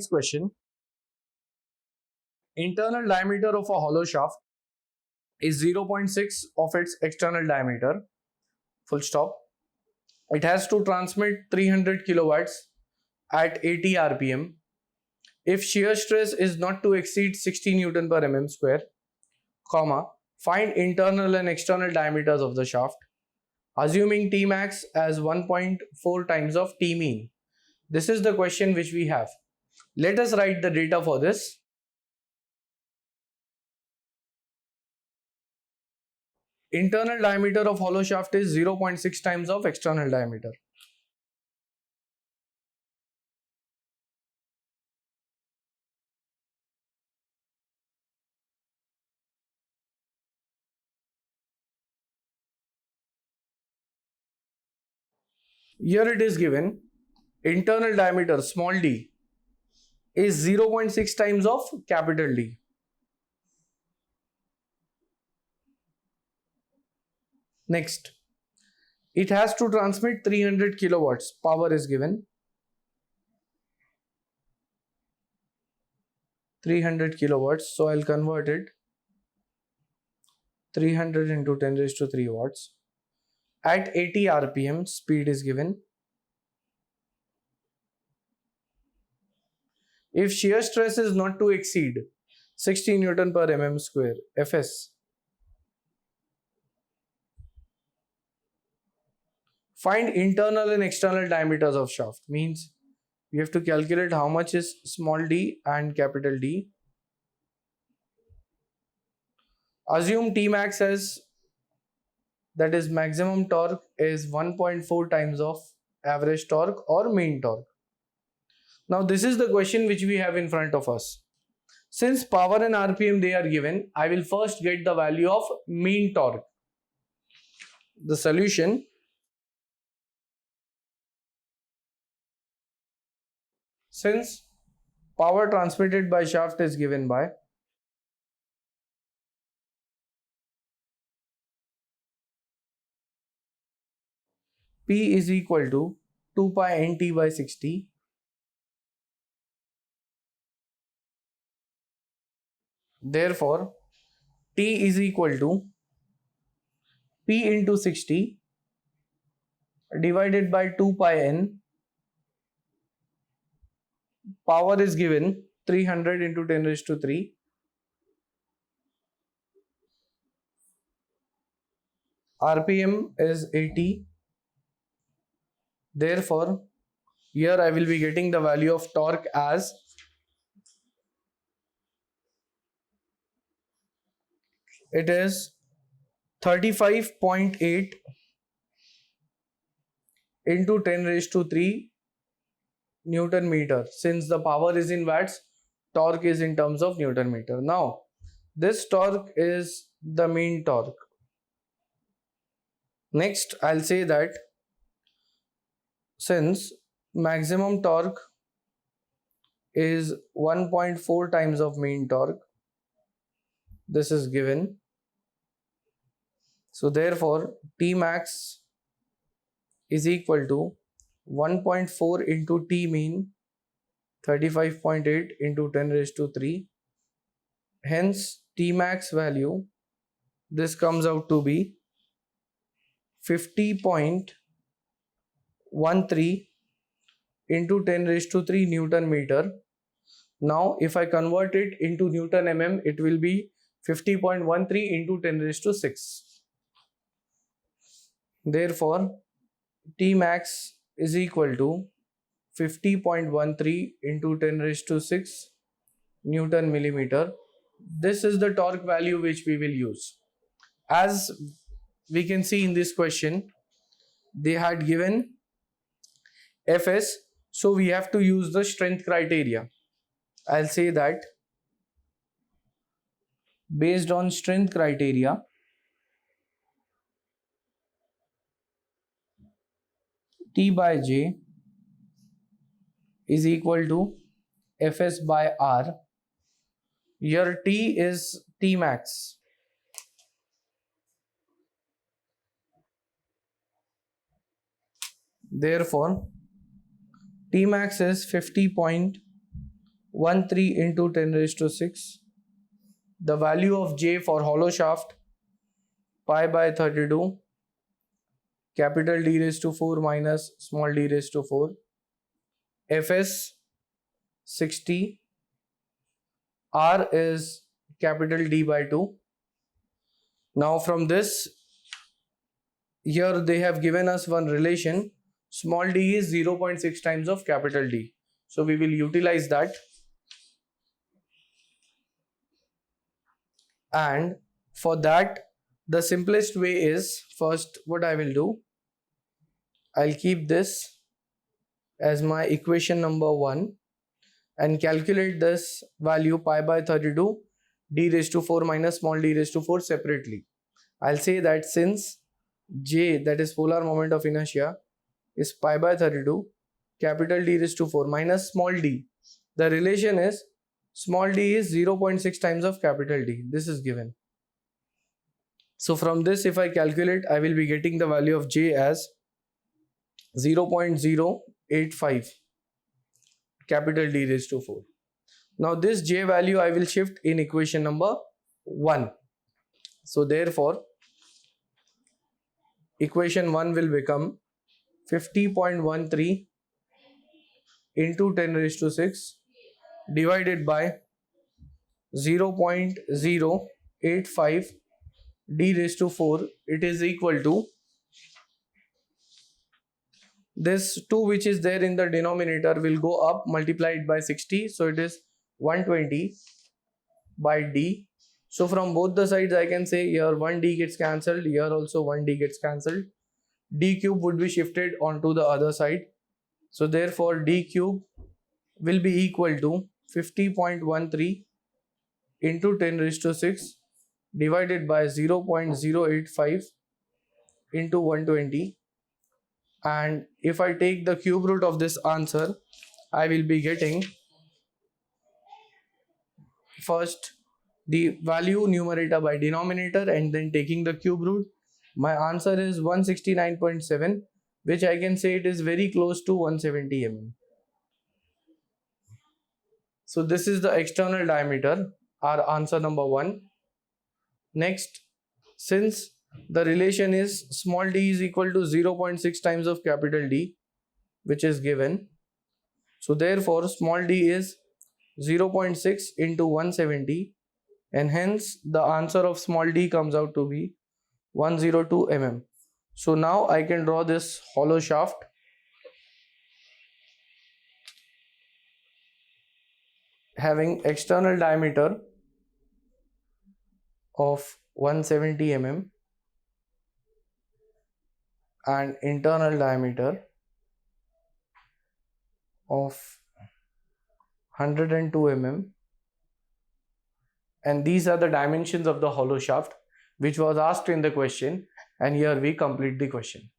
next question. Internal diameter of a hollow shaft is 0.6 of its external diameter. Full stop. It has to transmit 300 kilowatts at 80 rpm. If shear stress is not to exceed 60 Newton per mm square, comma, find internal and external diameters of the shaft, assuming T max as 1.4 times of T mean. This is the question which we have. Let us write the data for this. Internal diameter of hollow shaft is 0.6 times of external diameter. Here it is given, internal diameter small d is 0.6 times of capital D. Next, it has to transmit 300 kilowatts. Power is given. 300 kilowatts. So I'll convert it. 300 into 10 raised to 3 watts. At 80 rpm, speed is given. If shear stress is not to exceed 60 Newton per mm square, Fs, find internal and external diameters of shaft. Means we have to calculate how much is small d and capital D. Assume T max as, that is maximum torque, is 1.4 times of average torque or mean torque. Now this is the question which we have in front of us. Since power and RPM they are given, I will first get the value of mean torque. The solution: since power transmitted by shaft is given by P is equal to 2 pi nt by 60. Therefore, T is equal to P into 60 divided by 2 pi n. Power is given 300 into 10 raised to 3. RPM is 80. Therefore, here I will be getting the value of torque as it is 35.8 into 10 raised to 3 Newton meter. Since the power is in watts, torque is in terms of Newton meter. Now, this torque is the mean torque. Next, I'll say that since maximum torque is 1.4 times of mean torque, this is given. So therefore, T max is equal to 1.4 into T mean, 35.8 into 10 raised to 3. Hence, T max value, this comes out to be 50.13 into 10 raised to 3 Newton meter. Now, if I convert it into Newton mm, it will be 50.13 into 10 raised to 6. Therefore, T max is equal to 50.13 into 10 raised to 6 Newton millimeter. This is the torque value which we will use. As we can see in this question, they had given Fs, so we have to use the strength criteria. I'll say that based on strength criteria, T by J is equal to Fs by R. Here T is T max. Therefore, T max is 50.13 13 into 10 raised to 6. The value of J for hollow shaft, pi by 32, capital D raised to 4 minus small d raised to 4. Fs 60. R is capital D by 2. Now from this, here they have given us one relation. Small d is 0.6 times of capital D. So we will utilize that. And for that, the simplest way is, first what I will do, I'll keep this as my equation number 1 and calculate this value pi by 32 d raised to 4 minus small d raised to 4 separately. I'll say that since J, that is polar moment of inertia, is pi by 32 capital D raised to 4 minus small d, the relation is small d is 0.6 times of capital D. This is given. So from this, if I calculate, I will be getting the value of J as 0.085 capital D raised to 4. Now this J value I will shift in equation number 1. So therefore, equation 1 will become 50.13 into 10 raised to 6 divided by 0.085 d raised to 4. It is equal to this 2 which is there in the denominator will go up multiplied by 60. So it is 120 by d. So from both the sides I can say here 1d gets cancelled, here also 1d gets cancelled. D cube would be shifted onto the other side. So therefore d cube will be equal to 50.13 into 10 raised to 6 divided by 0.085 into 120. And if I take the cube root of this answer, I will be getting first the value numerator by denominator and then taking the cube root. My answer is 169.7, which I can say it is very close to 170 mm. So this is the external diameter, our answer number 1. Next, since the relation is small d is equal to 0.6 times of capital D, which is given. So therefore small d is 0.6 into 170 and hence the answer of small d comes out to be 102 mm. So now I can draw this hollow shaft having external diameter of 170 mm and internal diameter of 102 mm, and these are the dimensions of the hollow shaft which was asked in the question, and here we complete the question.